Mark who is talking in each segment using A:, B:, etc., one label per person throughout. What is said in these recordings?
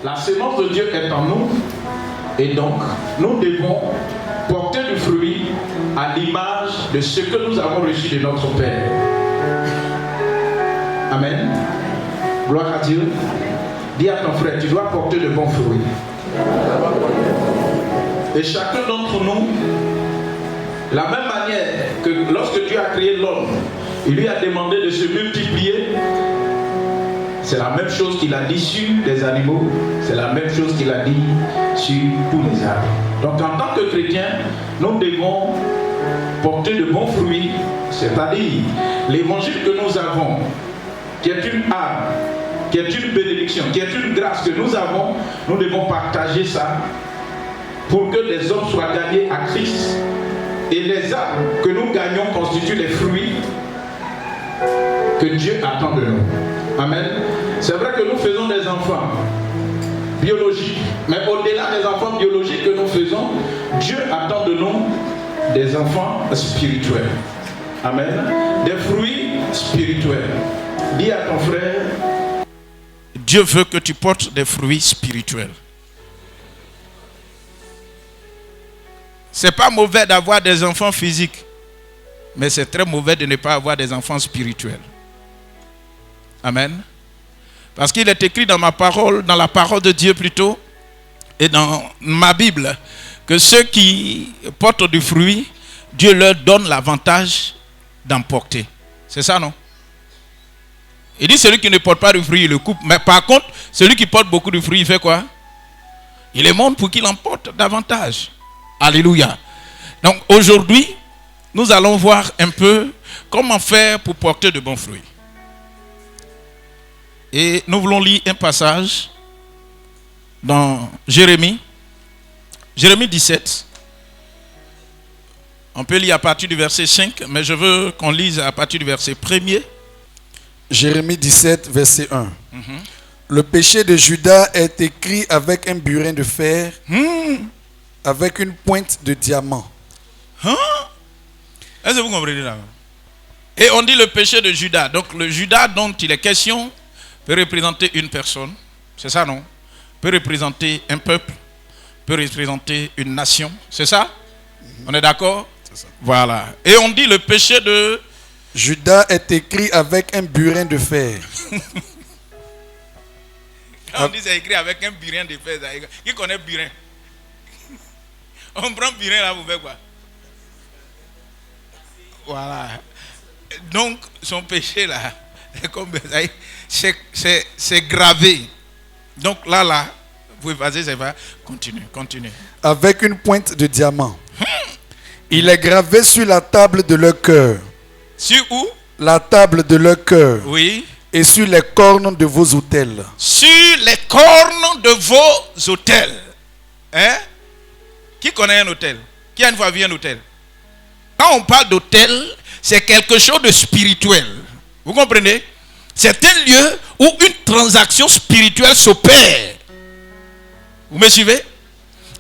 A: La sémence de Dieu est en nous et donc nous devons porter du fruit à l'image de ce que nous avons reçu de notre Père. Amen. Gloire à Dieu. Dis à ton frère, tu dois porter de bons fruits. Et chacun d'entre nous, la même manière que lorsque Dieu a créé l'homme, il lui a demandé de se multiplier. C'est la même chose qu'il a dit sur les animaux, c'est la même chose qu'il a dit sur tous les arbres. Donc en tant que chrétiens, nous devons porter de bons fruits, c'est-à-dire l'évangile que nous avons, qui est une âme, qui est une bénédiction, qui est une grâce que nous avons, nous devons partager ça pour que les hommes soient gagnés à Christ. Et les âmes que nous gagnons constituent les fruits que Dieu attend de nous. Amen. C'est vrai que nous faisons des enfants biologiques, mais au-delà des enfants biologiques que nous faisons, Dieu attend de nous des enfants spirituels. Amen. Des fruits spirituels. Dis à ton frère,
B: Dieu veut que tu portes des fruits spirituels. C'est pas mauvais d'avoir des enfants physiques, mais c'est très mauvais de ne pas avoir des enfants spirituels. Amen. Parce qu'il est écrit dans ma parole, dans la parole de Dieu plutôt, et dans ma Bible, que ceux qui portent du fruit, Dieu leur donne l'avantage d'en porter. C'est ça, non? Il dit celui qui ne porte pas de fruit, il le coupe. Mais par contre, celui qui porte beaucoup de fruits, il fait quoi? Il les montre pour qu'il en porte davantage. Alléluia. Donc aujourd'hui, nous allons voir un peu comment faire pour porter de bons fruits. Et nous voulons lire un passage dans Jérémie 17. On peut lire à partir du verset 5, mais je veux qu'on lise à partir du verset 1er.
C: Jérémie 17, verset 1. Le péché de Judas est écrit avec un burin de fer, avec une pointe de diamant.
B: Est-ce que vous comprenez là? Et on dit le péché de Judas. Donc le Judas dont il est question peut représenter une personne. C'est ça, non? Peut représenter un peuple. Peut représenter une nation. C'est ça? On est d'accord?
C: C'est ça.
B: Voilà. Et on dit le péché de
C: Judas est écrit avec un burin de fer.
B: Quand on dit c'est écrit avec un burin de fer, qui connaît burin? On prend burin là, vous faites quoi? Voilà. Donc, son péché là, c'est gravé. Donc là, vous passez, c'est pas. Continue.
C: Avec une pointe de diamant. Il est gravé sur la table de leur cœur.
B: Sur où?
C: La table de leur cœur.
B: Oui.
C: Et sur les cornes de vos autels.
B: Sur les cornes de vos autels. Hein? Qui connaît un hôtel? Qui a une fois vu un hôtel? Quand on parle d'hôtel, c'est quelque chose de spirituel. Vous comprenez? C'est un lieu où une transaction spirituelle s'opère. Vous me suivez?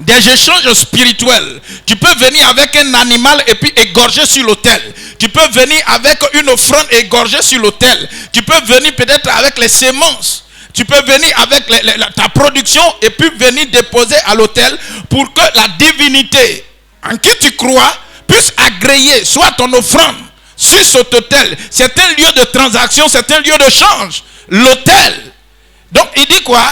B: Des échanges spirituels. Tu peux venir avec un animal et puis égorger sur l'autel. Tu peux venir avec une offrande égorger sur l'autel. Tu peux venir peut-être avec les semences. Tu peux venir avec ta production et puis venir déposer à l'autel pour que la divinité en qui tu crois puisse agréer soit ton offrande sur cet autel. C'est un lieu de transaction, c'est un lieu de change. L'autel. Donc il dit quoi?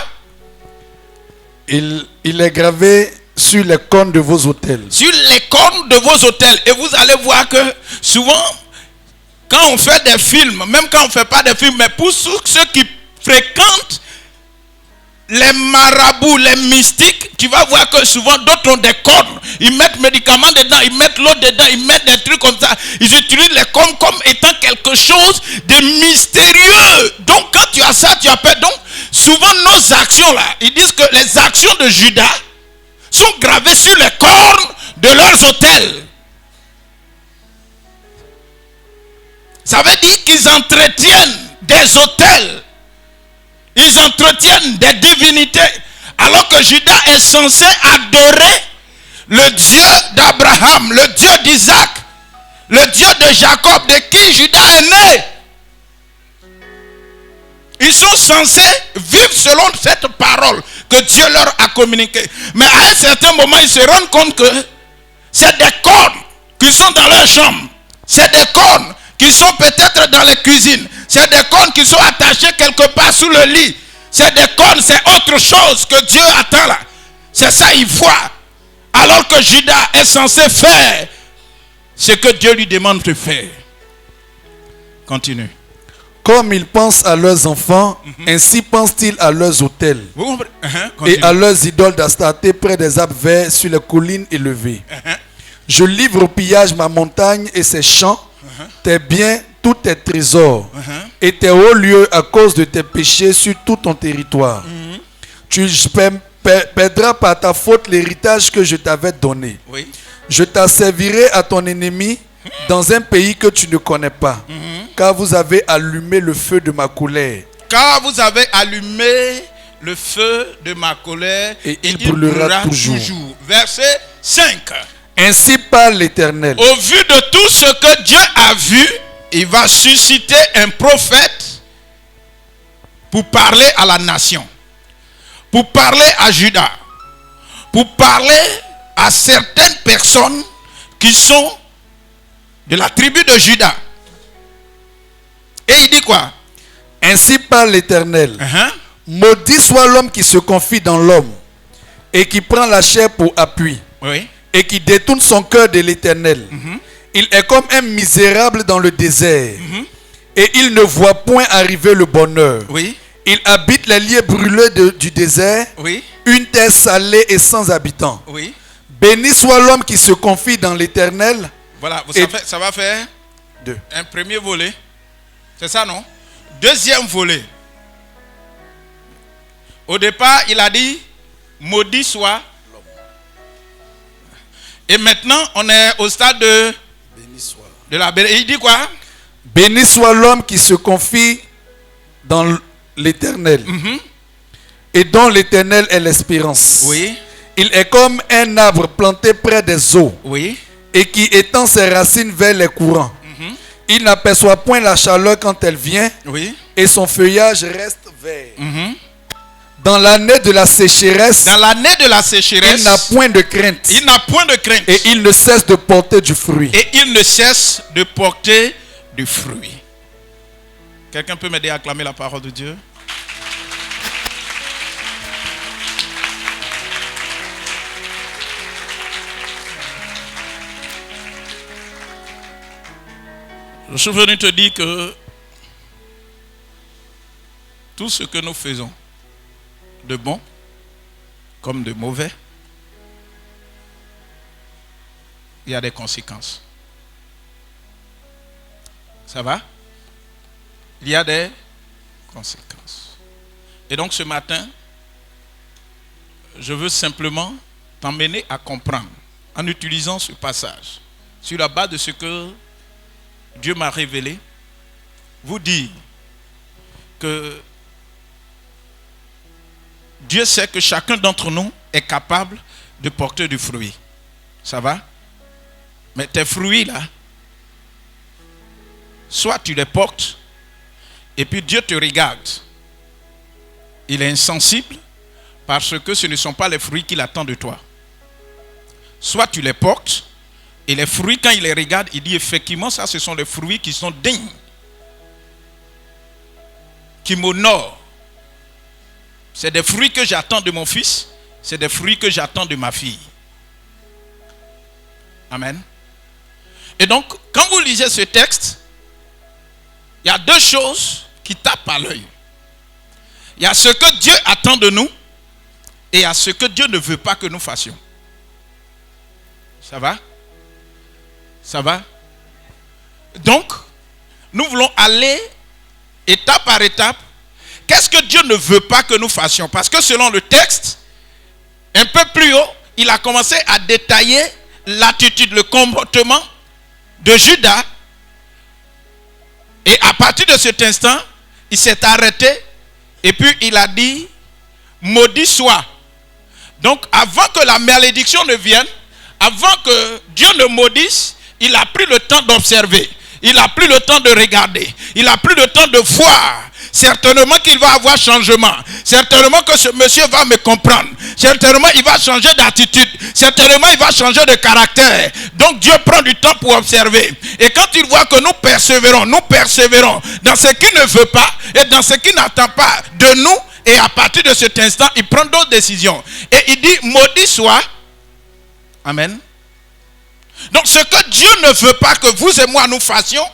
C: Il est gravé sur les cornes de vos autels.
B: Sur les cornes de vos autels. Et vous allez voir que souvent, quand on fait des films, même quand on ne fait pas des films, mais pour ceux qui fréquentent les marabouts, les mystiques, tu vas voir que souvent d'autres ont des cornes. Ils mettent médicaments dedans, ils mettent l'eau dedans, ils mettent des trucs comme ça. Ils utilisent les cornes comme étant quelque chose de mystérieux. Donc quand tu as ça, tu as peur. Donc souvent nos actions là, ils disent que les actions de Judas sont gravées sur les cornes de leurs autels. Ça veut dire qu'ils entretiennent des autels. Ils entretiennent des divinités. Alors que Judas est censé adorer le Dieu d'Abraham, le Dieu d'Isaac, le Dieu de Jacob, de qui Judas est né. Ils sont censés vivre selon cette parole que Dieu leur a communiqué. Mais à un certain moment, ils se rendent compte que c'est des cornes qui sont dans leur chambre. C'est des cornes qui sont peut-être dans les cuisines. C'est des cornes qui sont attachées quelque part sous le lit. C'est des cornes, c'est autre chose que Dieu attend là. C'est ça, il voit. Alors que Judas est censé faire ce que Dieu lui demande de faire. Continue.
C: Comme ils pensent à leurs enfants, ainsi pensent-ils à leurs autels
B: Vous comprenez?
C: et à leurs idoles d'Astarté près des arbres verts sur les collines élevées. Je livre au pillage ma montagne et ses champs, tes biens, tous tes trésors, et tes hauts lieux à cause de tes péchés sur tout ton territoire. Tu perdras par ta faute l'héritage que je t'avais donné.
B: Oui.
C: Je t'asservirai à ton ennemi dans un pays que tu ne connais pas, car vous avez allumé le feu de ma colère.
B: Car vous avez allumé le feu de ma colère
C: Et il brûlera toujours.
B: Verset 5.
C: Ainsi parle l'Éternel.
B: Au vu de tout ce que Dieu a vu, il va susciter un prophète pour parler à la nation, pour parler à Judas, pour parler à certaines personnes qui sont de la tribu de Judas. Et il dit quoi?
C: Ainsi parle l'Éternel. Maudit soit l'homme qui se confie dans l'homme et qui prend la chair pour appui.
B: Oui.
C: Et qui détourne son cœur de l'Éternel. Il est comme un misérable dans le désert. Et il ne voit point arriver le bonheur.
B: Oui.
C: Il habite les lieux brûlés du désert.
B: Oui.
C: Une terre salée et sans habitants.
B: Oui.
C: Béni soit l'homme qui se confie dans l'Éternel.
B: Voilà,
C: Et-
B: ça va faire
C: Deux.
B: un premier volet. C'est ça, non? Deuxième volet. Au départ, il a dit maudit soit. Et maintenant, on est au stade de la bénédiction. Il dit quoi?
C: Béni soit l'homme qui se confie dans l'Éternel. Et dont l'Éternel est l'espérance.
B: Oui.
C: Il est comme un arbre planté près des eaux.
B: Oui.
C: Et qui étend ses racines vers les courants. Il n'aperçoit point la chaleur quand elle vient.
B: Oui.
C: Et son feuillage reste vert. Dans l'année de la sécheresse,
B: Dans l'année de la sécheresse,
C: il n'a point de crainte.
B: il n'a point de crainte.
C: Et il ne cesse de porter du fruit.
B: Et il ne cesse de porter du fruit. Quelqu'un peut m'aider à acclamer la parole de Dieu? Je suis venu te dire que tout ce que nous faisons, de bon comme de mauvais, il y a des conséquences. Ça va? Il y a des conséquences. Et donc ce matin, je veux simplement t'emmener à comprendre, en utilisant ce passage, sur la base de ce que Dieu m'a révélé, vous dire que Dieu sait que chacun d'entre nous est capable de porter du fruit. Ça va? Mais tes fruits là, soit tu les portes et puis Dieu te regarde. Il est insensible parce que ce ne sont pas les fruits qu'il attend de toi. Soit tu les portes et les fruits, quand il les regarde, il dit effectivement, ça ce sont les fruits qui sont dignes, qui m'honorent. C'est des fruits que j'attends de mon fils, c'est des fruits que j'attends de ma fille. Amen. Et donc, quand vous lisez ce texte, il y a deux choses qui tapent à l'œil. Il y a ce que Dieu attend de nous et il y a ce que Dieu ne veut pas que nous fassions. Ça va? Ça va? Donc, nous voulons aller étape par étape. Qu'est-ce que Dieu ne veut pas que nous fassions? Parce que selon le texte, un peu plus haut, il a commencé à détailler l'attitude, le comportement de Judas. Et à partir de cet instant, il s'est arrêté et puis il a dit, maudit soit. Donc avant que la malédiction ne vienne, avant que Dieu ne maudisse, il a pris le temps d'observer. Il a pris le temps de regarder. Il a pris le temps de voir certainement qu'il va avoir changement. Certainement que ce monsieur va me comprendre. Certainement il va changer d'attitude. Certainement il va changer de caractère. Donc Dieu prend du temps pour observer. Et quand il voit que nous persévérons dans ce qu'il ne veut pas et dans ce qu'il n'attend pas de nous, et à partir de cet instant, il prend d'autres décisions. Et il dit, maudit soit. Amen. Donc ce que Dieu ne veut pas que vous et moi nous fassions,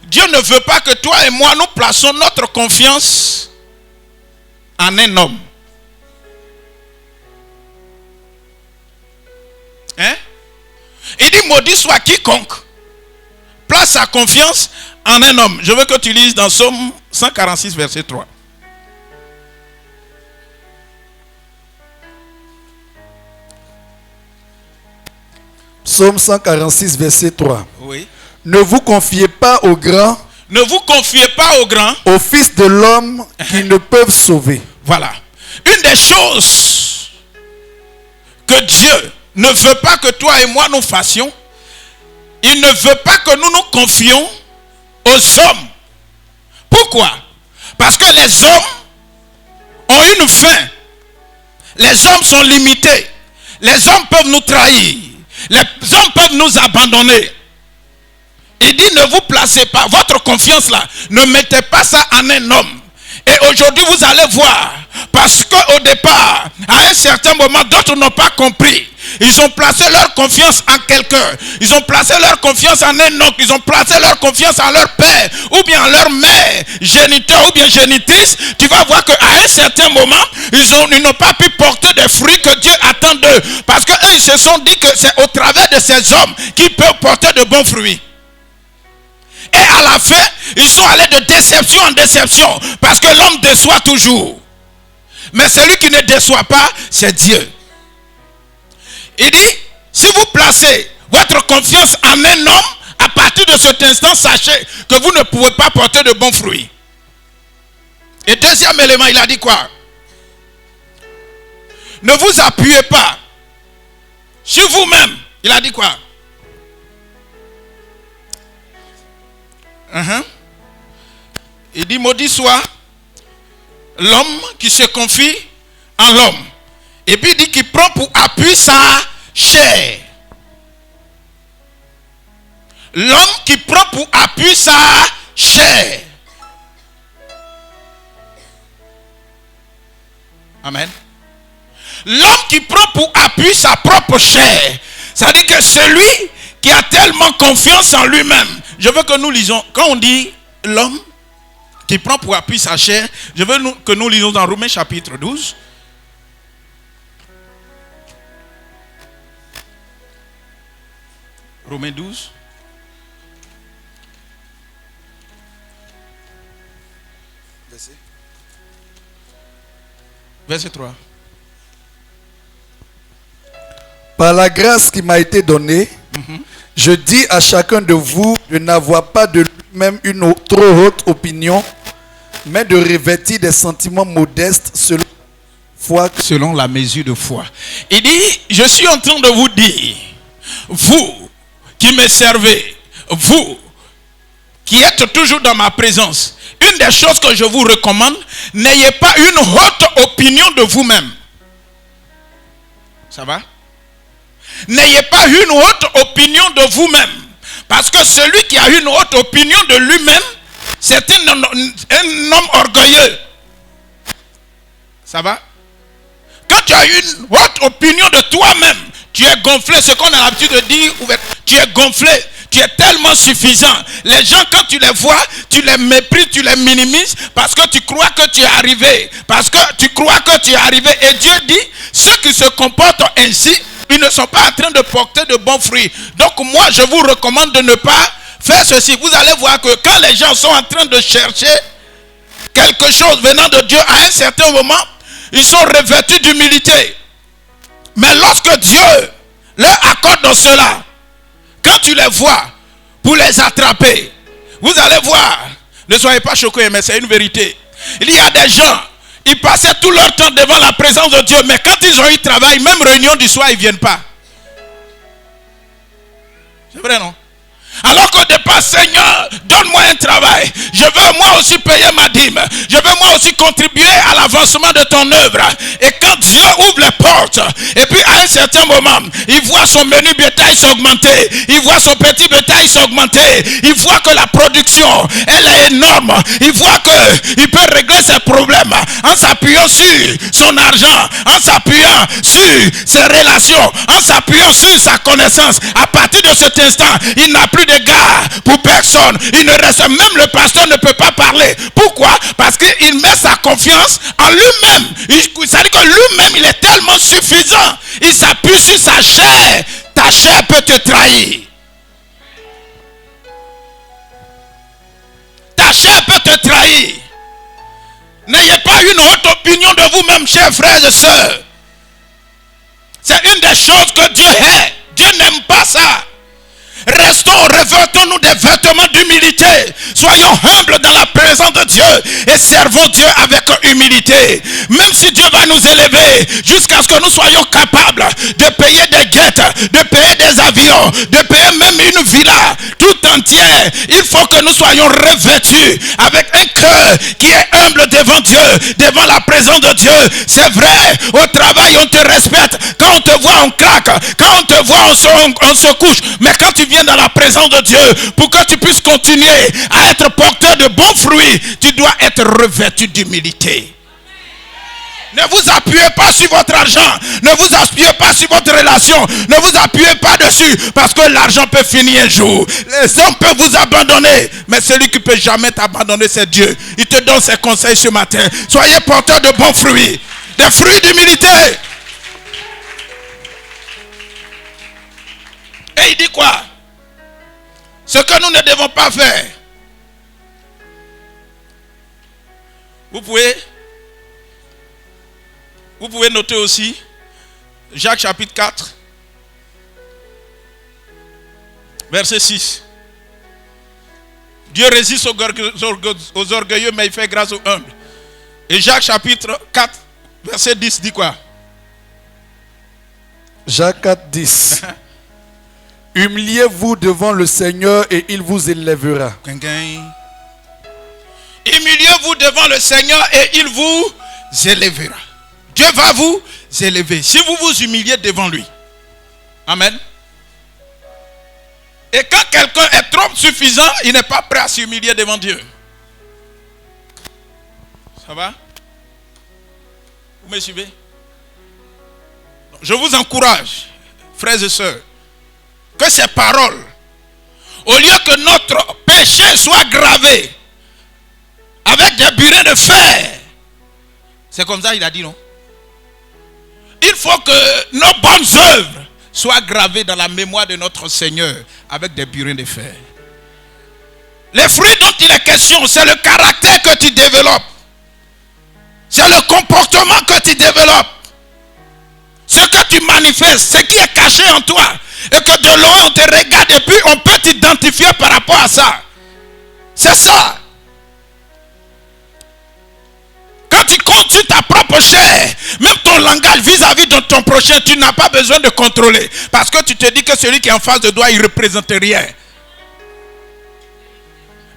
B: Dieu ne veut pas que toi et moi nous plaçons notre confiance en un homme. Il dit, maudit soit quiconque place sa confiance en un homme. Je veux que tu lises dans Psaume 146, verset 3.
C: Psaume 146, verset 3.
B: Oui.
C: Ne vous confiez pas aux grands.
B: Ne vous confiez pas aux grands.
C: Aux fils de l'homme qui ne peuvent sauver.
B: Voilà. Une des choses que Dieu ne veut pas que toi et moi nous fassions, il ne veut pas que nous nous confions aux hommes. Pourquoi? Parce que les hommes ont une fin. Les hommes sont limités. Les hommes peuvent nous trahir. Les hommes peuvent nous abandonner. Il dit, ne vous placez pas votre confiance là. Ne mettez pas ça en un homme. Et aujourd'hui, vous allez voir. Parce qu'au départ, à un certain moment, d'autres n'ont pas compris. Ils ont placé leur confiance en quelqu'un. Ils ont placé leur confiance en un oncle. Ils ont placé leur confiance en leur père. Ou bien en leur mère, géniteur ou bien génitrice. Tu vas voir qu'à un certain moment, ils n'ont pas pu porter des fruits que Dieu attend d'eux. Parce qu'eux, ils se sont dit que c'est au travers de ces hommes qu'ils peuvent porter de bons fruits. Et à la fin, ils sont allés de déception en déception. Parce que l'homme déçoit toujours. Mais celui qui ne déçoit pas, c'est Dieu. Il dit, si vous placez votre confiance en un homme, à partir de cet instant, sachez que vous ne pouvez pas porter de bons fruits. Et deuxième élément, il a dit quoi? Ne vous appuyez pas sur vous-même. Il a dit quoi? Il dit, maudit soit l'homme qui se confie en l'homme. Et puis il dit qu'il prend pour appui sa chair. L'homme qui prend pour appui sa chair. Amen. L'homme qui prend pour appui sa propre chair. Ça dit que celui qui a tellement confiance en lui-même. Je veux que nous lisons, quand on dit l'homme qui prend pour appui sa chair, je veux que nous lisons dans Romains chapitre 12. Romains 12. Verset 3.
C: Par la grâce qui m'a été donnée, je dis à chacun de vous de n'avoir pas de lui-même une trop haute opinion, mais de revêtir des sentiments modestes
B: selon la mesure de foi. Il dit, je suis en train de vous dire, vous qui me servez, vous qui êtes toujours dans ma présence, une des choses que je vous recommande, n'ayez pas une haute opinion de vous-même. Ça va? N'ayez pas une haute opinion de vous-même. Parce que celui qui a une haute opinion de lui-même, c'est un homme orgueilleux. Ça va? Quand tu as une haute opinion de toi-même, tu es gonflé, ce qu'on a l'habitude de dire, tu es gonflé, tu es tellement suffisant. Les gens, quand tu les vois, tu les méprises, tu les minimises parce que tu crois que tu es arrivé. Parce que tu crois que tu es arrivé. Et Dieu dit, ceux qui se comportent ainsi, ils ne sont pas en train de porter de bons fruits. Donc moi, je vous recommande de ne pas faire ceci. Vous allez voir que quand les gens sont en train de chercher quelque chose venant de Dieu, à un certain moment, ils sont revêtus d'humilité. Mais lorsque Dieu leur accorde cela, quand tu les vois, pour les attraper, vous allez voir, ne soyez pas choqués, mais c'est une vérité. Il y a des gens, ils passaient tout leur temps devant la présence de Dieu, mais quand ils ont eu travail, même réunion du soir, ils ne viennent pas. C'est vrai, non? Alors qu'au départ, Seigneur, donne-moi un aussi payer ma dîme. Je veux moi aussi contribuer à l'avancement de ton œuvre. Et quand Dieu ouvre les portes, et puis à un certain moment, il voit son menu bétail s'augmenter, il voit son petit bétail s'augmenter, il voit que la production, elle est énorme, il voit qu'il peut régler ses problèmes en s'appuyant sur son argent, en s'appuyant sur ses relations, en s'appuyant sur sa connaissance. À partir de cet instant, il n'a plus de gars pour personne. Il ne reste, même le pasteur ne peut pas parler. Pourquoi? Parce qu'il met sa confiance en lui-même. Ça veut dire que lui-même, il est tellement suffisant. Il s'appuie sur sa chair. Ta chair peut te trahir. Ta chair peut te trahir. N'ayez pas une haute opinion de vous-même, chers frères et sœurs. C'est une des choses que Dieu hait. Dieu n'aime pas ça. Restons, revêtons-nous des vêtements d'humilité. Soyons humbles dans la présence de Dieu et servons Dieu avec humilité. Même si Dieu va nous élever jusqu'à ce que nous soyons capables de payer des guettes, de payer des avions, de payer même une villa tout entière, il faut que nous soyons revêtus avec un cœur qui est humble devant Dieu, devant la présence de Dieu. C'est vrai, au travail on te respecte. Quand on te voit on claque, quand on te voit on se couche. Mais quand tu viens dans la présence de Dieu, pour que tu puisses continuer à être porteur de bons fruits, tu dois être revêtu d'humilité. Ne vous appuyez pas sur votre argent, ne vous appuyez pas sur votre relation, ne vous appuyez pas dessus, parce que l'argent peut finir un jour. Les hommes peuvent vous abandonner, mais celui qui peut jamais t'abandonner, c'est Dieu. Il te donne ses conseils ce matin. Soyez porteur de bons fruits, des fruits d'humilité. Et il dit quoi? Ce que nous ne devons pas faire. Vous pouvez noter aussi Jacques chapitre 4, verset 6. Dieu résiste aux orgueilleux, mais il fait grâce aux humbles. Et Jacques chapitre 4, verset 10 dit quoi?
C: Jacques 4, 10. Humiliez-vous devant le Seigneur et il vous élèvera.
B: Humiliez-vous devant le Seigneur et il vous élèvera. Dieu va vous élever si vous vous humiliez devant lui. Amen. Et quand quelqu'un est trop suffisant, il n'est pas prêt à s'humilier devant Dieu. Ça va? Vous me suivez? Je vous encourage, frères et sœurs, que ces paroles, au lieu que notre péché soit gravé avec des burins de fer, c'est comme ça il a dit, non? Il faut que nos bonnes œuvres soient gravées dans la mémoire de notre Seigneur avec des burins de fer. Les fruits dont il est question, c'est le caractère que tu développes. C'est le comportement que tu développes. Ce que tu manifestes, ce qui est caché en toi. Et que de loin on te regarde et puis on peut t'identifier par rapport à ça. C'est ça. Quand tu comptes sur ta propre chair, même ton langage vis-à-vis de ton prochain, tu n'as pas besoin de contrôler. Parce que tu te dis que celui qui est en face de toi, il ne représente rien.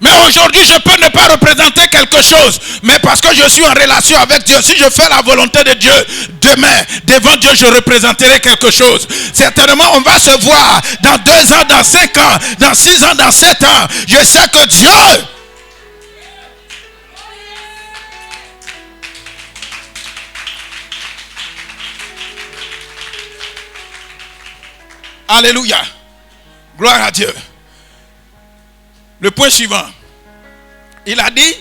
B: Mais aujourd'hui, je peux ne pas représenter quelque chose. Mais parce que je suis en relation avec Dieu, si je fais la volonté de Dieu, demain, devant Dieu, je représenterai quelque chose. Certainement, on va se voir dans 2 ans, dans 5 ans, dans 6 ans, dans 7 ans. Je sais que Dieu... Alléluia. Gloire à Dieu. Le point suivant. Il a dit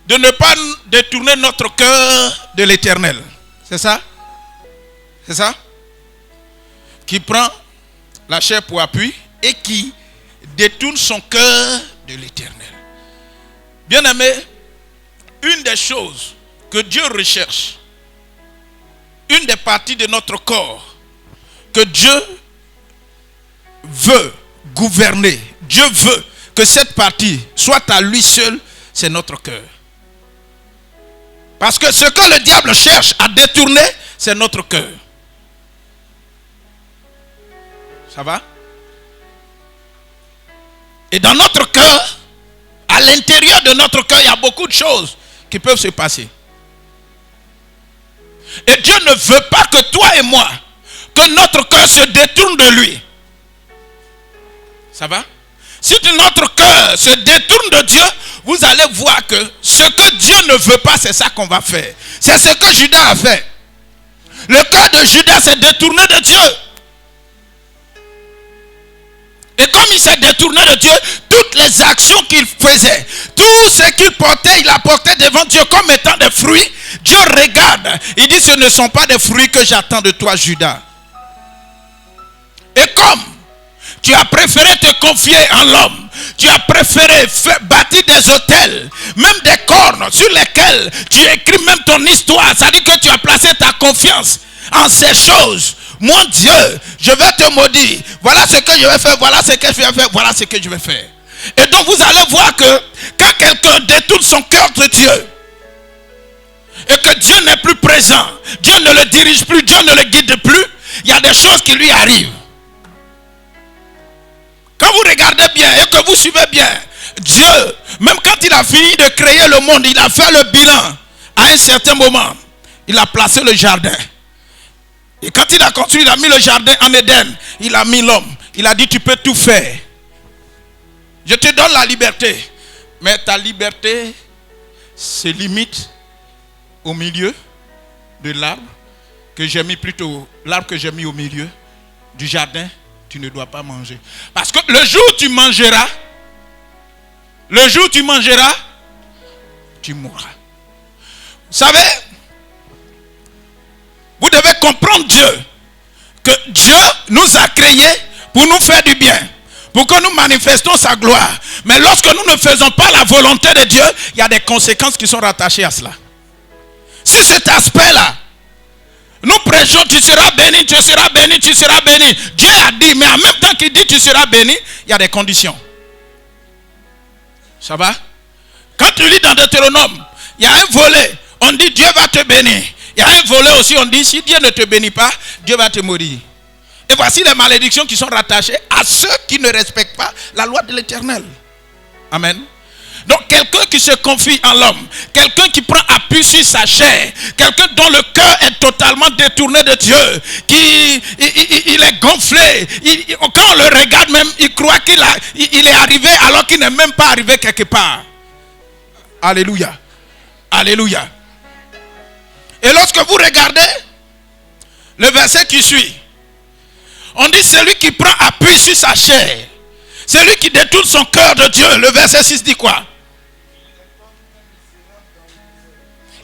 B: de ne pas détourner notre cœur de l'Éternel. C'est ça? C'est ça? Qui prend la chair pour appui et qui détourne son cœur de l'Éternel. Bien-aimé, une des choses que Dieu recherche, une des parties de notre corps que Dieu veut gouverner, Dieu veut que cette partie soit à lui seul, c'est notre cœur. Parce que ce que le diable cherche à détourner, c'est notre cœur. Ça va? Et dans notre cœur, l'intérieur de notre cœur, il y a beaucoup de choses qui peuvent se passer. Et Dieu ne veut pas que toi et moi, que notre cœur se détourne de lui. Ça va? Si notre cœur se détourne de Dieu, vous allez voir que ce que Dieu ne veut pas, c'est ça qu'on va faire. C'est ce que Judas a fait. Le cœur de Judas s'est détourné de Dieu. Et comme il s'est détourné de Dieu, toutes les actions qu'il faisait, tout ce qu'il portait, il apportait devant Dieu comme étant des fruits. Dieu regarde. Il dit, ce ne sont pas des fruits que j'attends de toi, Judas. Et comme tu as préféré te confier en l'homme, tu as préféré bâtir des autels, même des cornes sur lesquels tu écris même ton histoire. Ça dit que tu as placé ta confiance en ces choses. Mon Dieu, je vais te maudire. Voilà ce que je vais faire, voilà ce que je vais faire, voilà ce que je vais faire. Et donc vous allez voir que quand quelqu'un détourne son cœur de Dieu, et que Dieu n'est plus présent, Dieu ne le dirige plus, Dieu ne le guide plus, il y a des choses qui lui arrivent. Quand vous regardez bien et que vous suivez bien, Dieu, même quand il a fini de créer le monde, il a fait le bilan. À un certain moment, il a placé le jardin. Et quand il a construit, il a mis le jardin en Éden. Il a mis l'homme. Il a dit, tu peux tout faire. Je te donne la liberté. Mais ta liberté se limite au milieu de l'arbre que j'ai mis plutôt, l'arbre que j'ai mis au milieu du jardin. Tu ne dois pas manger. Parce que le jour où tu mangeras, tu mourras. Vous savez, vous devez comprendre Dieu. Que Dieu nous a créés pour nous faire du bien. Pour que nous manifestons sa gloire. Mais lorsque nous ne faisons pas la volonté de Dieu, il y a des conséquences qui sont rattachées à cela. C'est cet aspect-là. Nous prêchons, tu seras béni, tu seras béni, tu seras béni. Dieu a dit, mais en même temps qu'il dit tu seras béni, il y a des conditions. Ça va? Quand tu lis dans Deutéronome, il y a un volet, on dit Dieu va te bénir. Il y a un volet aussi, on dit si Dieu ne te bénit pas, Dieu va te maudire. Et voici les malédictions qui sont rattachées à ceux qui ne respectent pas la loi de l'Éternel. Amen. Donc quelqu'un qui se confie en l'homme, quelqu'un qui prend appui sur sa chair, quelqu'un dont le cœur est totalement détourné de Dieu, il est gonflé, quand on le regarde même, il croit qu'il est arrivé alors qu'il n'est même pas arrivé quelque part. Alléluia. Alléluia. Et lorsque vous regardez le verset qui suit, on dit celui qui prend appui sur sa chair, celui qui détourne son cœur de Dieu. Le verset 6 dit quoi?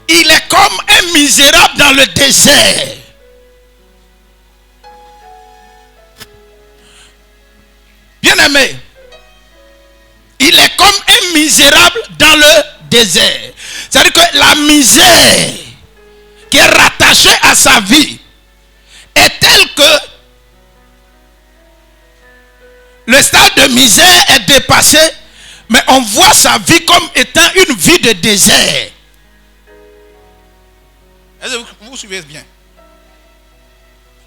B: Il est comme un misérable dans le désert. Bien-aimé, il est comme un misérable dans le désert. C'est-à-dire que la misère qui est rattachée à sa vie est telle que le stade de misère est dépassé, mais on voit sa vie comme étant une vie de désert. Est-ce que vous suivez bien?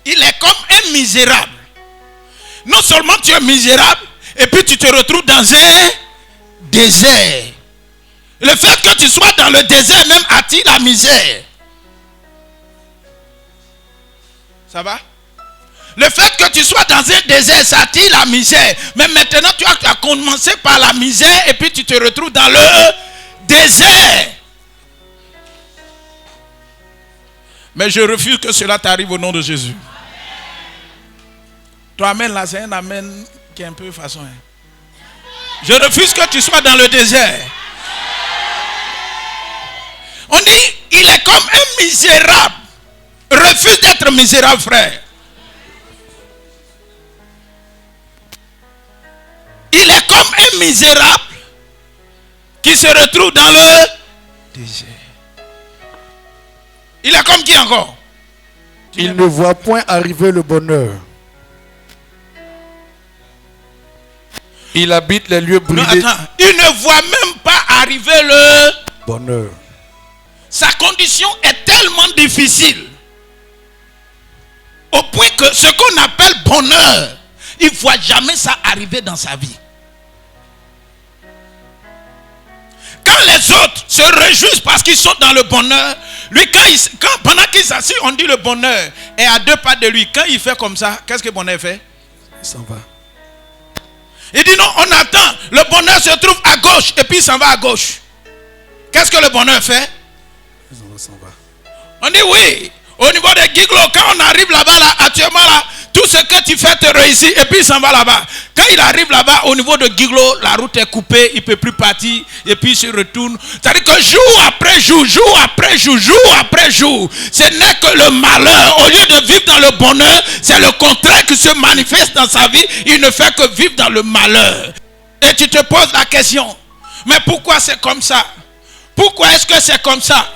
B: Il est comme un misérable. Non seulement tu es misérable, et puis tu te retrouves dans un désert. Le fait que tu sois dans le désert même attire la misère. Ça va? Le fait que tu sois dans un désert, ça attire la misère. Mais maintenant, tu as commencé par la misère et puis tu te retrouves dans le désert. Mais je refuse que cela t'arrive au nom de Jésus. Toi, amen, là, c'est un amen qui est un peu façon. Je refuse que tu sois dans le désert. On dit, il est comme un misérable. Refuse d'être misérable, frère. Il est comme un misérable qui se retrouve dans le désert. Il est comme qui encore?
C: Il ne voit point arriver le bonheur. Il habite les lieux brûlés.
B: Non, attends. Il ne voit même pas arriver le
C: bonheur.
B: Sa condition est tellement difficile au point que ce qu'on appelle bonheur, il ne voit jamais ça arriver dans sa vie. les autres se réjouissent parce qu'ils sont dans le bonheur, lui, pendant qu'il s'assied, on dit le bonheur est à 2 pas de lui. Quand il fait comme ça, qu'est-ce que le bonheur fait?
C: Il s'en va.
B: Il dit non, on attend. Le bonheur se trouve à gauche et puis il s'en va à gauche. Qu'est-ce que le bonheur fait?
C: Il s'en va.
B: On dit oui. Au niveau des Giglo, quand on arrive là-bas, là, actuellement là, tout ce que tu fais te réussit et puis il s'en va là-bas. Quand il arrive là-bas, au niveau de Giglo, la route est coupée, il ne peut plus partir et puis il se retourne. C'est-à-dire que jour après jour, jour après jour, jour après jour, ce n'est que le malheur. Au lieu de vivre dans le bonheur, c'est le contraire qui se manifeste dans sa vie. Il ne fait que vivre dans le malheur. Et tu te poses la question, mais pourquoi c'est comme ça? Pourquoi est-ce que c'est comme ça?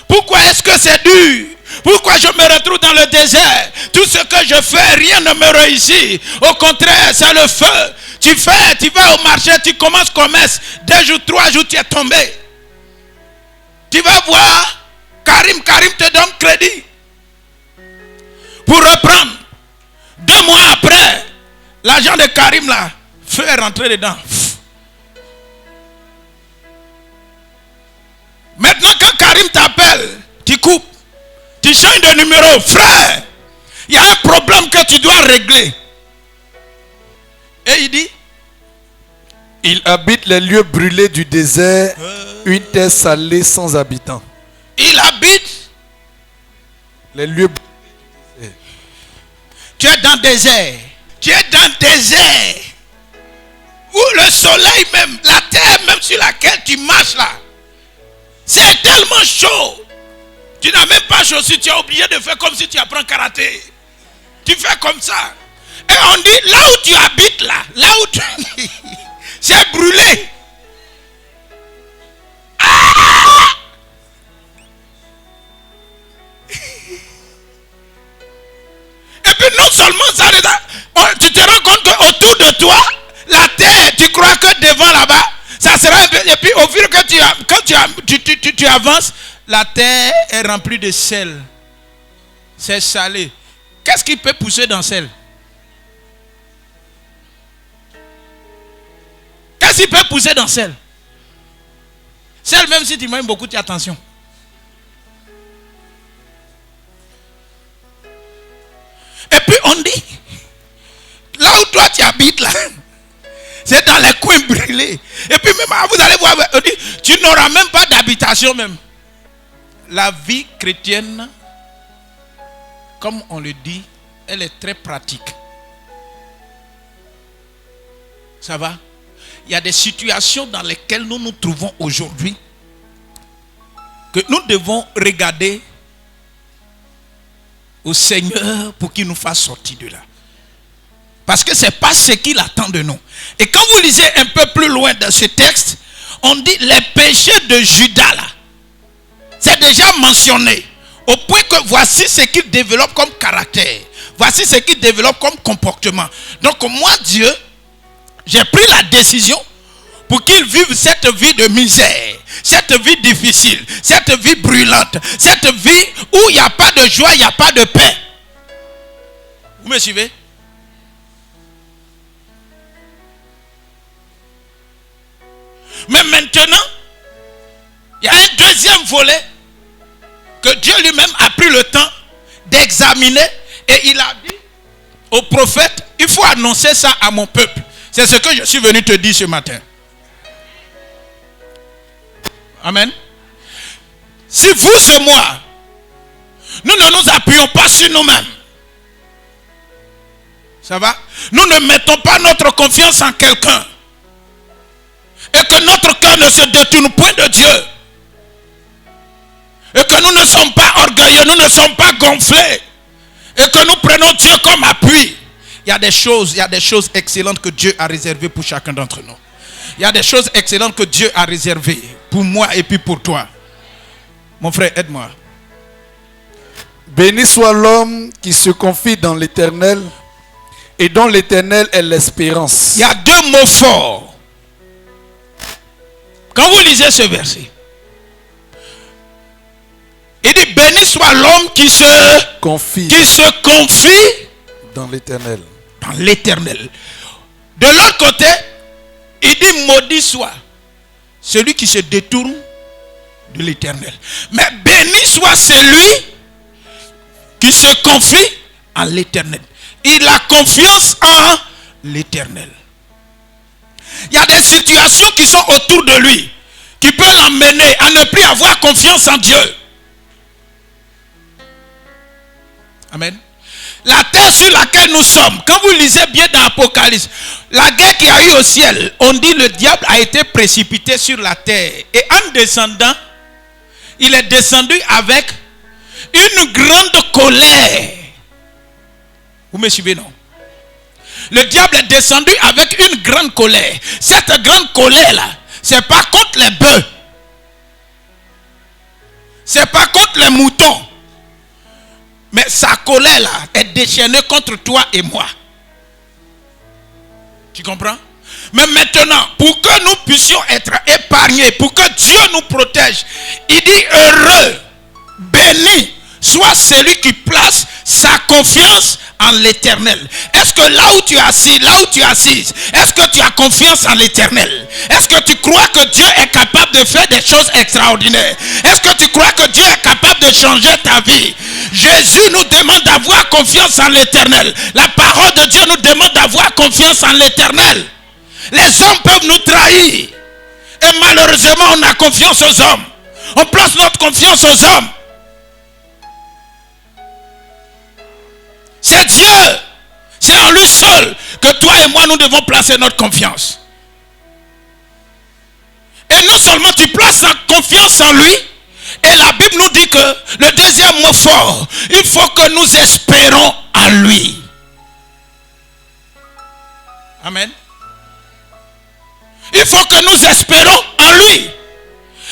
B: Pourquoi est-ce que c'est dur? Pourquoi je me retrouve dans le désert? Tout ce que je fais, rien ne me réussit. Au contraire, c'est le feu. Tu vas au marché, tu commences commerce. 2 jours, 3 jours, tu es tombé. Tu vas voir Karim te donne crédit. Pour reprendre. 2 mois après, l'argent de Karim là, feu est rentré dedans. Maintenant, quand Karim t'appelle, tu coupes. Tu changes de numéro. Frère, il y a un problème que tu dois régler. Et il dit,
C: il habite les lieux brûlés du désert, une terre salée sans habitants.
B: Il habite
C: les lieux brûlés.
B: Tu es dans le désert. Tu es dans le désert. Où le soleil même, la terre même sur laquelle tu marches là, c'est tellement chaud. Tu n'as même pas chaud si tu es obligé de faire comme si tu apprends karaté. Tu fais comme ça. Et on dit, là où tu habites là où tu... c'est brûlé. Ah! Et puis non seulement ça, tu te rends compte qu'autour de toi, la terre, tu crois que devant là-bas, ça sera un peu... Et puis au fur et à mesure que tu avances, la terre est remplie de sel. C'est salé. Qu'est-ce qui peut pousser dans le sel? Qu'est-ce qui peut pousser dans le sel? Sel, même si tu m'aimes beaucoup, tu as attention. Et puis on dit, là où toi tu habites là, c'est dans les coins brûlés. Et puis même, vous allez voir, on dit, tu n'auras même pas d'habitation même. La vie chrétienne, comme on le dit, elle est très pratique. Ça va? Il y a des situations dans lesquelles nous nous trouvons aujourd'hui que nous devons regarder au Seigneur pour qu'il nous fasse sortir de là. Parce que ce n'est pas ce qu'il attend de nous. Et quand vous lisez un peu plus loin dans ce texte, on dit les péchés de Judas là. C'est déjà mentionné. Au point que voici ce qu'il développe comme caractère. Voici ce qu'il développe comme comportement. Donc moi, Dieu, j'ai pris la décision pour qu'il vive cette vie de misère, cette vie difficile, cette vie brûlante, cette vie où il n'y a pas de joie, il n'y a pas de paix. Vous me suivez? Mais maintenant, il y a un deuxième volet que Dieu lui-même a pris le temps d'examiner et il a dit au prophète, il faut annoncer ça à mon peuple. C'est ce que je suis venu te dire ce matin. Amen. Si vous et moi, nous ne nous appuyons pas sur nous-mêmes, ça va? Nous ne mettons pas notre confiance en quelqu'un et que notre cœur ne se détourne point de Dieu et que nous ne sommes pas orgueilleux, nous ne sommes pas gonflés et que nous prenons Dieu comme appui. Il y a des choses excellentes que Dieu a réservées pour chacun d'entre nous. Il y a des choses excellentes que Dieu a réservées pour moi et puis pour toi. Mon frère, aide-moi.
C: Béni soit l'homme qui se confie dans l'Éternel et dont l'Éternel est l'espérance.
B: Il y a deux mots forts. Quand vous lisez ce verset, il dit béni soit l'homme qui se confie
C: dans l'Éternel.
B: Dans l'Éternel. De l'autre côté, il dit maudit soit celui qui se détourne de l'Éternel. Mais béni soit celui qui se confie en l'Éternel. Il a confiance en l'Éternel. Il y a des situations qui sont autour de lui, qui peuvent l'emmener à ne plus avoir confiance en Dieu. Amen. La terre sur laquelle nous sommes, quand vous lisez bien dans l'Apocalypse, la guerre qu'il y a eu au ciel, on dit le diable a été précipité sur la terre. Et en descendant, il est descendu avec une grande colère. Vous me suivez, non? Le diable est descendu avec une grande colère. Cette grande colère-là, c'est pas contre les bœufs. C'est pas contre les moutons. Mais sa colère-là est déchaînée contre toi et moi. Tu comprends? Mais maintenant, pour que nous puissions être épargnés, pour que Dieu nous protège, il dit heureux, béni soit celui qui place sa confiance en l'Éternel. Est-ce que là où tu es assis, là où tu es assise, est-ce que tu as confiance en l'Éternel? Est-ce que tu crois que Dieu est capable de faire des choses extraordinaires? Est-ce que tu crois que Dieu est capable de changer ta vie? Jésus nous demande d'avoir confiance en l'Éternel. La parole de Dieu nous demande d'avoir confiance en l'Éternel. Les hommes peuvent nous trahir. Et malheureusement, on a confiance aux hommes. On place notre confiance aux hommes. C'est Dieu. C'est en lui seul que toi et moi nous devons placer notre confiance. Et non seulement tu places ta confiance en lui, et la Bible nous dit que le deuxième mot fort, il faut que nous espérons en lui. Amen. Il faut que nous espérons en lui.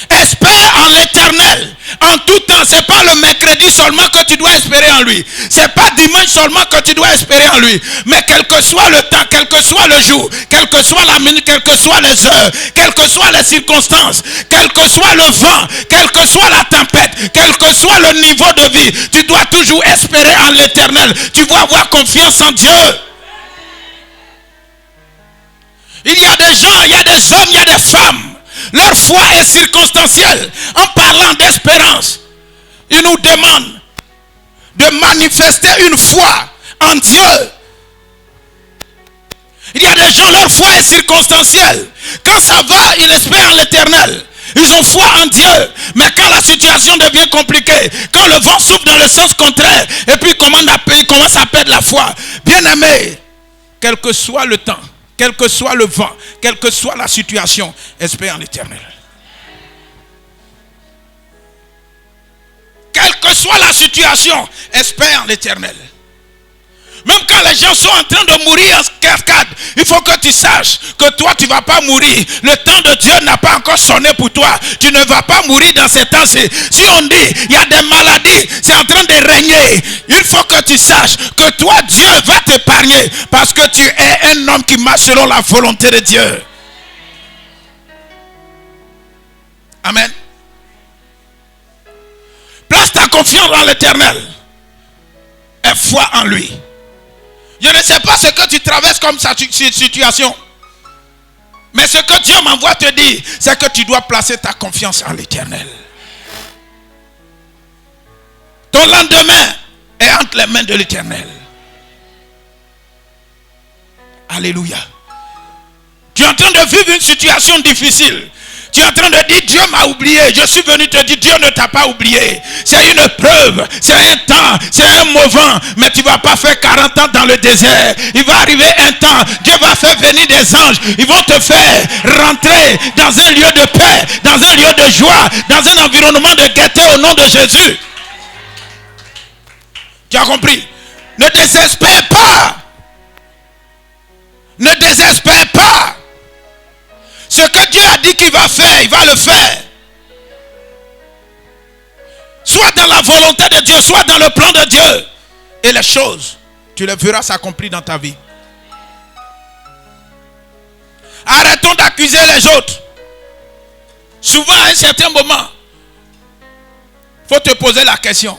B: Espère en l'Éternel en tout temps. C'est pas le mercredi seulement que tu dois espérer en lui. C'est pas dimanche seulement que tu dois espérer en lui. Mais quel que soit le temps, quel que soit le jour, quelle que soit la minute, quelles que soient les heures, quelles que soient les circonstances, quel que soit le vent, quelle que soit la tempête, quel que soit le niveau de vie, tu dois toujours espérer en l'Éternel. Tu dois avoir confiance en Dieu. Il y a des gens, il y a des hommes, il y a des femmes. Leur foi est circonstancielle. En parlant d'espérance, ils nous demandent de manifester une foi en Dieu. Il y a des gens, leur foi est circonstancielle. Quand ça va, ils espèrent en l'Éternel. Ils ont foi en Dieu. Mais quand la situation devient compliquée, quand le vent souffle dans le sens contraire, et puis ils commencent à perdre la foi. Bien-aimés, quel que soit le temps, quel que soit le vent, quelle que soit la situation, espère en l'Éternel. Quelle que soit la situation, espère en l'Éternel. Même quand les gens sont en train de mourir en cascade, il faut que tu saches que toi tu ne vas pas mourir. Le temps de Dieu n'a pas encore sonné pour toi. Tu ne vas pas mourir dans ces temps-ci. Si on dit il y a des maladies, c'est en train de régner. Il faut que tu saches que toi Dieu va t'épargner parce que tu es un homme qui marche selon la volonté de Dieu. Amen. Place ta confiance dans l'Éternel et foi en lui. Je ne sais pas ce que tu traverses comme situation. Mais ce que Dieu m'envoie te dire, c'est que tu dois placer ta confiance en l'Éternel. Ton lendemain est entre les mains de l'Éternel. Alléluia. Tu es en train de vivre une situation difficile. Tu es en train de dire Dieu m'a oublié. Je suis venu te dire Dieu ne t'a pas oublié. C'est une preuve, c'est un temps, c'est un moment. Mais tu ne vas pas faire 40 ans dans le désert. Il va arriver un temps, Dieu va faire venir des anges. Ils vont te faire rentrer dans un lieu de paix, dans un lieu de joie, dans un environnement de gaieté au nom de Jésus. Tu as compris? Ne désespère pas. Ne désespère pas. Ce que Dieu a dit qu'il va faire, il va le faire. Soit dans la volonté de Dieu, soit dans le plan de Dieu. Et les choses, tu les verras s'accomplir dans ta vie. Arrêtons d'accuser les autres. Souvent, à un certain moment, il faut te poser la question.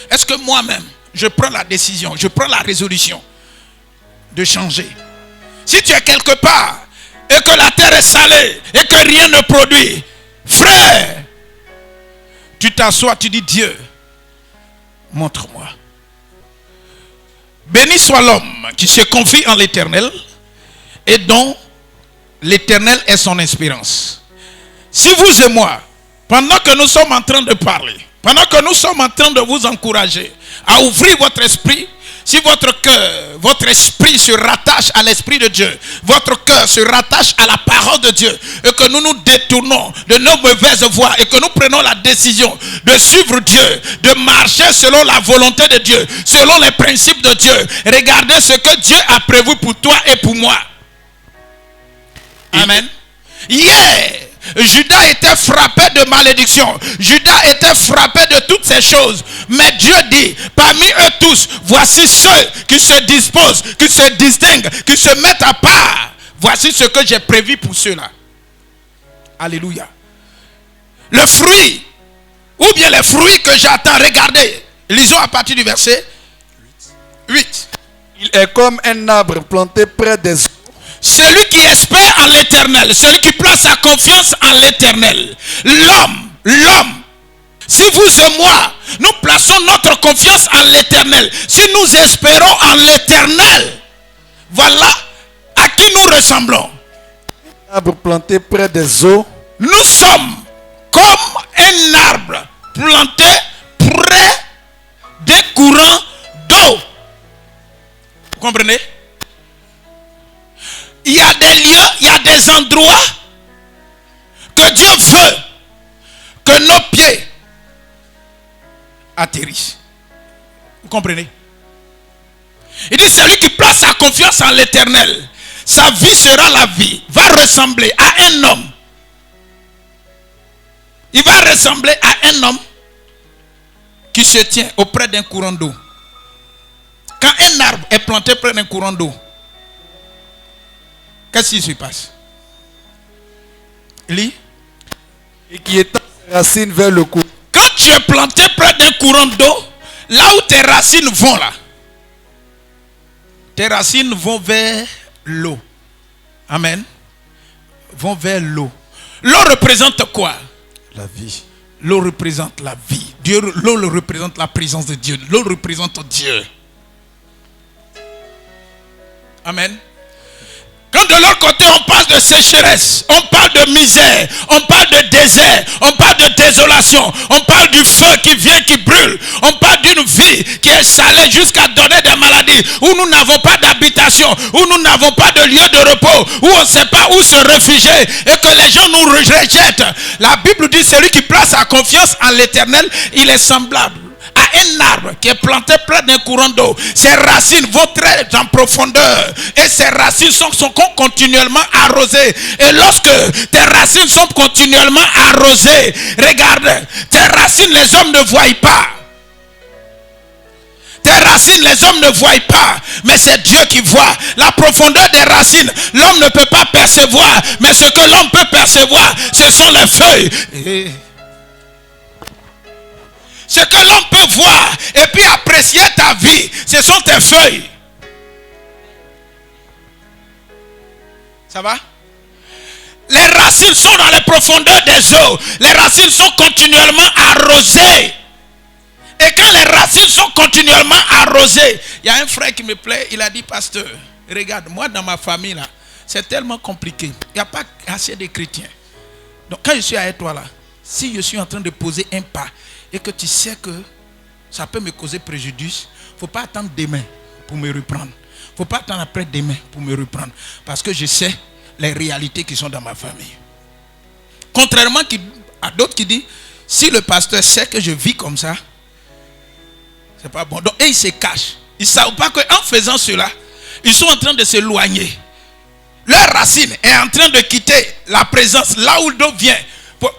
B: Est-ce que moi-même, je prends la décision, je prends la résolution de changer? Si tu es quelque part et que la terre est salée et que rien ne produit, frère, Tu t'assois, tu dis Dieu, montre-moi. Béni soit l'homme qui se confie en l'Éternel et dont l'Éternel est son espérance. Si vous et moi, pendant que nous sommes en train de parler, pendant que nous sommes en train de vous encourager à ouvrir votre esprit, si votre cœur, votre esprit se rattache à l'Esprit de Dieu, votre cœur se rattache à la parole de Dieu, et que nous nous détournons de nos mauvaises voies, et que nous prenons la décision de suivre Dieu, de marcher selon la volonté de Dieu, selon les principes de Dieu, regardez ce que Dieu a prévu pour toi et pour moi. Amen. Hier, Judas était frappé de malédiction. Judas était frappé de toutes ces choses. Mais Dieu dit, parmi eux tous, voici ceux qui se disposent, qui se distinguent, qui se mettent à part. Voici ce que j'ai prévu pour ceux-là. Alléluia. Le fruit, ou bien les fruits que j'attends, regardez. Lisons à partir du verset 8.
C: Il est comme un arbre planté près des eaux.
B: Celui qui espère en l'Éternel, celui qui place sa confiance en l'Éternel, l'homme, si vous et moi, nous plaçons notre confiance en l'Éternel, si nous espérons en l'Éternel, voilà à qui nous ressemblons.
C: Un arbre planté près des eaux.
B: Nous sommes comme un arbre planté près des courants d'eau. Vous comprenez? Il y a des lieux, il y a des endroits que Dieu veut que nos pieds atterrissent. Vous comprenez? Il dit, celui qui place sa confiance en l'Éternel, sa vie sera la vie, va ressembler à un homme. Il va ressembler à un homme qui se tient auprès d'un courant d'eau. Quand un arbre est planté près d'un courant d'eau, qu'est-ce qui se passe? Lis.
C: Et qui étend ses racines vers le courant.
B: Quand tu es planté près d'un courant d'eau, là où tes racines vont là, tes racines vont vers l'eau. Amen. Vont vers l'eau. L'eau représente quoi?
C: La vie.
B: L'eau représente la vie. L'eau représente la présence de Dieu. L'eau représente Dieu. Amen. Quand de l'autre côté on parle de sécheresse, on parle de misère, on parle de désert, on parle de désolation, on parle du feu qui vient, qui brûle, on parle d'une vie qui est salée jusqu'à donner des maladies, où nous n'avons pas d'habitation, où nous n'avons pas de lieu de repos, où on ne sait pas où se réfugier et que les gens nous rejettent. La Bible dit, celui qui place sa confiance en l'Éternel, il est semblable à un arbre qui est planté près d'un courant d'eau. Ses racines vont très en profondeur et ses racines sont continuellement arrosées. Et lorsque tes racines sont continuellement arrosées, regarde, tes racines les hommes ne voient pas. Tes racines les hommes ne voient pas, mais c'est Dieu qui voit. La profondeur des racines, l'homme ne peut pas percevoir, mais ce que l'homme peut percevoir, ce sont les feuilles. Ce que l'homme peut voir et puis apprécier ta vie, ce sont tes feuilles. Ça va? Les racines sont dans les profondeurs des eaux. Les racines sont continuellement arrosées. Et quand les racines sont continuellement arrosées, il y a un frère qui me plaît, il a dit, pasteur, regarde, moi dans ma famille là, c'est tellement compliqué. Il n'y a pas assez de chrétiens. Donc quand je suis avec toi là, si je suis en train de poser un pas, et que tu sais que ça peut me causer préjudice, il ne faut pas attendre demain pour me reprendre. Il ne faut pas attendre après demain pour me reprendre. Parce que je sais les réalités qui sont dans ma famille. Contrairement à d'autres qui disent, si le pasteur sait que je vis comme ça, c'est pas bon. Donc, et ils se cachent. Ils ne savent pas qu'en faisant cela, ils sont en train de s'éloigner. Leur racine est en train de quitter la présence là où l'eau vient.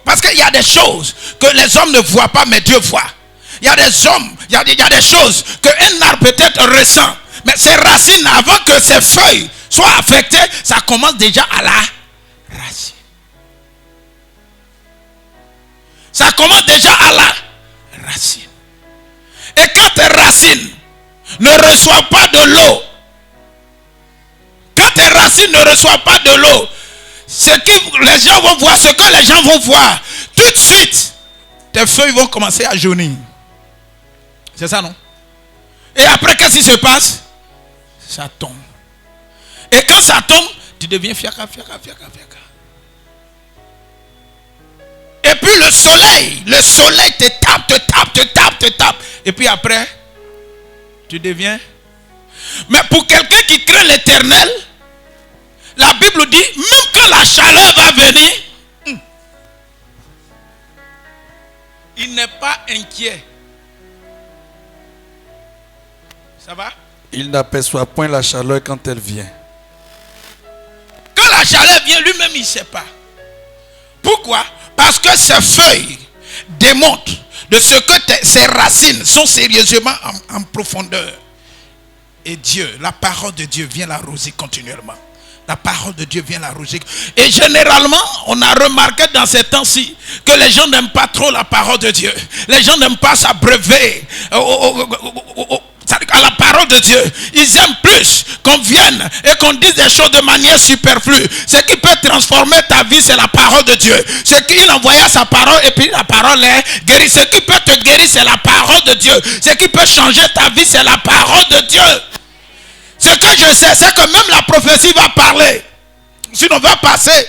B: Parce qu'il y a des choses que les hommes ne voient pas, mais Dieu voit. Il y a des hommes, il y a des choses qu'un arbre peut-être ressent. Mais ses racines, avant que ses feuilles soient affectées, ça commence déjà à la racine. Ça commence déjà à la racine. Et quand tes racines ne reçoivent pas de l'eau, quand tes racines ne reçoivent pas de l'eau, ce que les gens vont voir, tout de suite, tes feuilles vont commencer à jaunir. C'est ça, non? Et après, qu'est-ce qui se passe? Ça tombe. Et quand ça tombe, tu deviens fiaka. Et puis le soleil te tape. Et puis après, tu deviens. Mais pour quelqu'un qui craint l'Éternel, la Bible dit, même quand la chaleur va venir, il n'est pas inquiet. Ça va?
C: Il n'aperçoit point la chaleur quand elle vient.
B: Quand la chaleur vient, lui-même, il ne sait pas. Pourquoi? Parce que ses feuilles démontrent de ce que ses racines sont sérieusement en profondeur. Et Dieu, la parole de Dieu vient l'arroser continuellement. La parole de Dieu vient l'arroser. Et généralement, on a remarqué dans ces temps-ci que les gens n'aiment pas trop la parole de Dieu. Les gens n'aiment pas s'abreuver à la parole de Dieu. Ils aiment plus qu'on vienne et qu'on dise des choses de manière superflue. Ce qui peut transformer ta vie, c'est la parole de Dieu. Ce qu'il envoya sa parole et puis la parole est guérie. Ce qui peut te guérir, c'est la parole de Dieu. Ce qui peut changer ta vie, c'est la parole de Dieu. Ce que je sais, c'est que même la prophétie va parler. Sinon, va passer.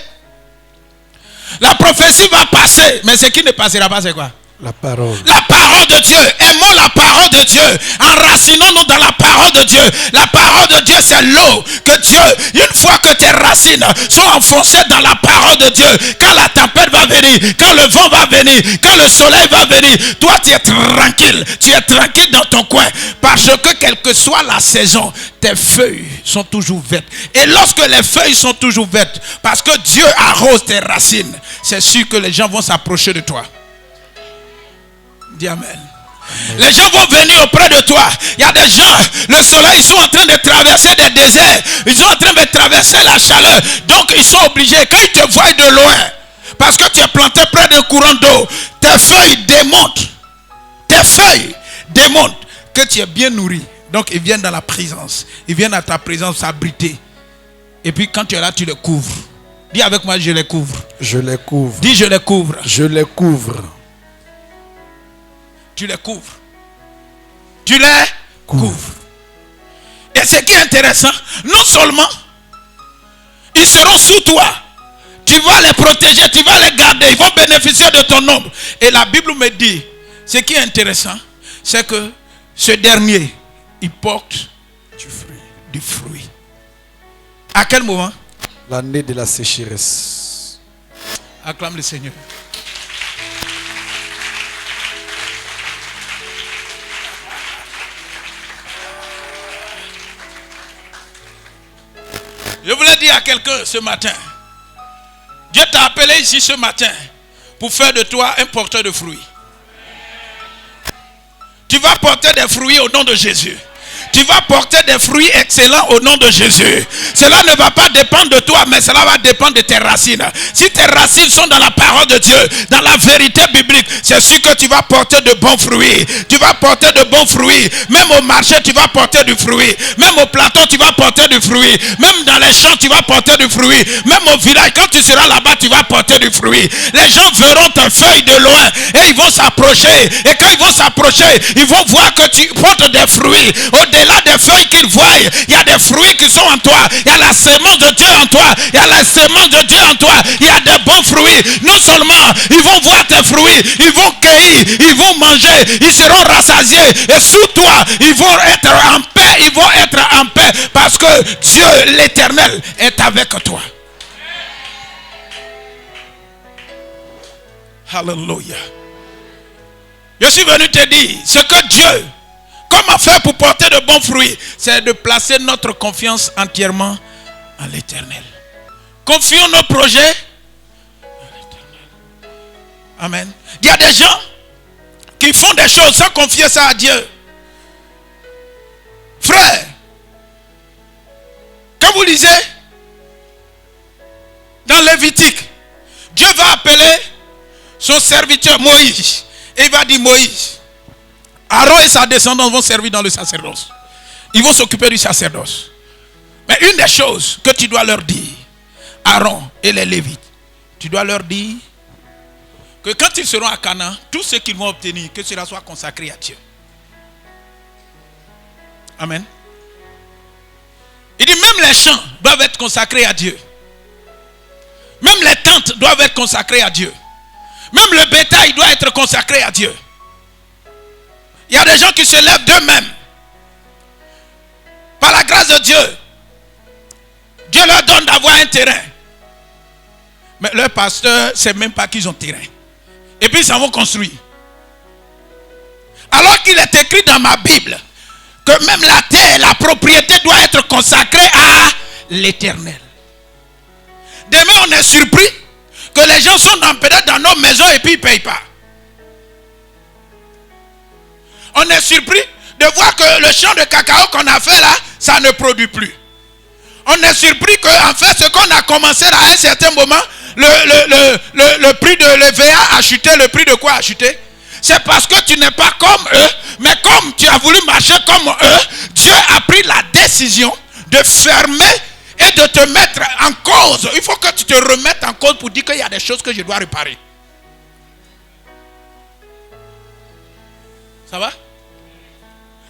B: La prophétie va passer. Mais ce qui ne passera pas, c'est quoi?
C: La parole.
B: La parole de Dieu. Aimons la parole de Dieu. Enracinons-nous dans la parole de Dieu. La parole de Dieu, c'est l'eau que Dieu, une fois que tes racines sont enfoncées dans la parole de Dieu, quand la tempête va venir, quand le vent va venir, quand le soleil va venir, toi tu es tranquille. Tu es tranquille dans ton coin. Parce que quelle que soit la saison, tes feuilles sont toujours vertes. Et lorsque les feuilles sont toujours vertes, parce que Dieu arrose tes racines, c'est sûr que les gens vont s'approcher de toi. Dis amen. Les gens vont venir auprès de toi. Il y a des gens, le soleil, ils sont en train de traverser des déserts. Ils sont en train de traverser la chaleur. Donc ils sont obligés, quand ils te voient de loin, parce que tu es planté près d'un courant d'eau, tes feuilles démontrent que tu es bien nourri. Donc ils viennent dans la présence. Ils viennent à ta présence s'abriter. Et puis quand tu es là, tu les couvres. Dis avec moi, je les couvre.
C: Je les couvre.
B: Dis, je les couvre.
C: Je les couvre.
B: Tu les couvres. Tu les couvres. Et ce qui est intéressant, non seulement ils seront sous toi, tu vas les protéger, tu vas les garder, ils vont bénéficier de ton ombre. Et la Bible me dit, ce qui est intéressant, c'est que ce dernier, il porte du fruit. À quel moment?
C: L'année de la sécheresse.
B: Acclame le Seigneur. Je voulais dire à quelqu'un ce matin, Dieu t'a appelé ici ce matin pour faire de toi un porteur de fruits. Tu vas porter des fruits au nom de Jésus. Tu vas porter des fruits excellents au nom de Jésus. Cela ne va pas dépendre de toi, mais cela va dépendre de tes racines. Si tes racines sont dans la parole de Dieu, dans la vérité biblique, c'est sûr que tu vas porter de bons fruits. Tu vas porter de bons fruits. Même au marché, tu vas porter du fruit. Même au plateau, tu vas porter du fruit. Même dans les champs, tu vas porter du fruit. Même au village, quand tu seras là-bas, tu vas porter du fruit. Les gens verront tes feuilles de loin et ils vont s'approcher. Et quand ils vont s'approcher, ils vont voir que tu portes des fruits. Au-delà des feuilles qu'ils voient, il y a des fruits qui sont en toi. Il y a la sémence de Dieu en toi. Il y a la sémence de Dieu en toi. Il y a des bons fruits. Non seulement ils vont voir tes fruits, ils vont cueillir, ils vont manger, ils seront rassasiés. Et sous toi, ils vont être en paix. Ils vont être en paix parce que Dieu, l'Éternel, est avec toi. Alléluia. Je suis venu te dire ce que Dieu, comment faire pour porter de bons fruits, c'est de placer notre confiance entièrement en l'Éternel. Confions nos projets à l'Éternel. Amen. Il y a des gens qui font des choses sans confier ça à Dieu. Frère, quand vous lisez dans Lévitique, Dieu va appeler son serviteur Moïse. Et il va dire Moïse, Aaron et sa descendance vont servir dans le sacerdoce. Ils vont s'occuper du sacerdoce. Mais une des choses que tu dois leur dire, Aaron et les Lévites, tu dois leur dire, que quand ils seront à Canaan, tout ce qu'ils vont obtenir, que cela soit consacré à Dieu. Amen. Il dit même les champs doivent être consacrés à Dieu. Même les tentes doivent être consacrées à Dieu. Même le bétail doit être consacré à Dieu. Il y a des gens qui se lèvent d'eux-mêmes. Par la grâce de Dieu, Dieu leur donne d'avoir un terrain. Mais leur pasteur ne sait même pas qu'ils ont terrain. Et puis ils s'en vont construire. Alors qu'il est écrit dans ma Bible que même la terre, la propriété doit être consacrée à l'Éternel. Demain on est surpris que les gens sont peut-être dans nos maisons et puis ils ne payent pas. On est surpris de voir que le champ de cacao qu'on a fait là, ça ne produit plus. On est surpris que en fait ce qu'on a commencé là à un certain moment, le prix de l'EVA a chuté. Le prix de quoi a chuté? C'est parce que tu n'es pas comme eux, mais comme tu as voulu marcher comme eux, Dieu a pris la décision de fermer et de te mettre en cause. Il faut que tu te remettes en cause pour dire qu'il y a des choses que je dois réparer. Ça va?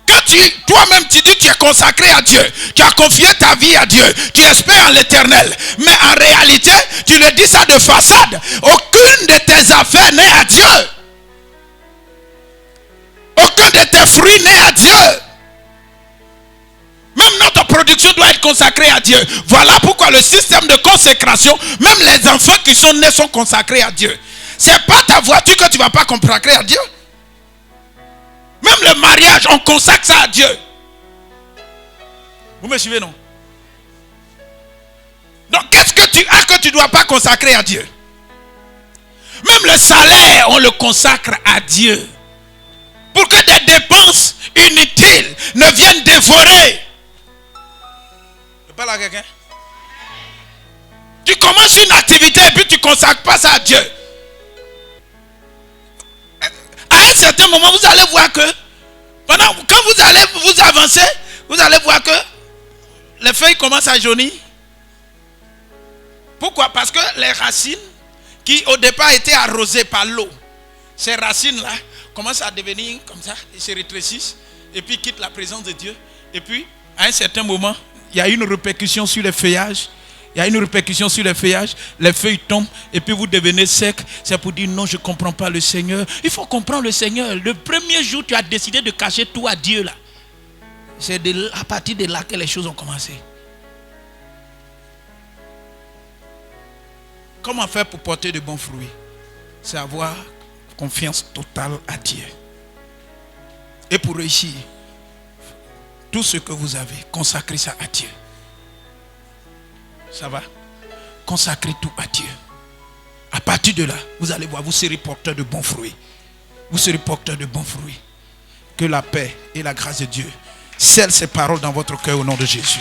B: Quand toi-même tu dis que tu es consacré à Dieu, tu as confié ta vie à Dieu, tu espères en l'Éternel, mais en réalité, tu le dis ça de façade. Aucune de tes affaires n'est à Dieu. Aucun de tes fruits n'est à Dieu. Même notre production doit être consacrée à Dieu. Voilà pourquoi le système de consécration, même les enfants qui sont nés sont consacrés à Dieu. C'est pas ta voiture que tu ne vas pas consacrer à Dieu. Même le mariage, on consacre ça à Dieu. Vous me suivez, non? Donc qu'est-ce que tu as que tu ne dois pas consacrer à Dieu? Même le salaire, on le consacre à Dieu. Pour que des dépenses inutiles ne viennent dévorer. Je parle à quelqu'un? Tu commences une activité et puis tu ne consacres pas ça à Dieu. À un certain moment, vous allez voir que quand vous allez vous avancer, vous allez voir que les feuilles commencent à jaunir. Pourquoi? Parce que les racines qui au départ étaient arrosées par l'eau, ces racines-là commencent à devenir comme ça, ils se rétrécissent et puis quittent la présence de Dieu. Et puis, à un certain moment, il y a une répercussion sur les feuillages. Il y a une répercussion sur les feuillages, les feuilles tombent et puis vous devenez sec. C'est pour dire non, je ne comprends pas le Seigneur. Il faut comprendre le Seigneur. Le premier jour, tu as décidé de cacher tout à Dieu là. C'est à partir de là que les choses ont commencé. Comment faire pour porter de bons fruits? C'est avoir confiance totale à Dieu. Et pour réussir, tout ce que vous avez, consacrez ça à Dieu. Ça va? Consacrez tout à Dieu. À partir de là, vous allez voir, vous serez porteur de bons fruits. Vous serez porteur de bons fruits. Que la paix et la grâce de Dieu scellent ces paroles dans votre cœur au nom de Jésus.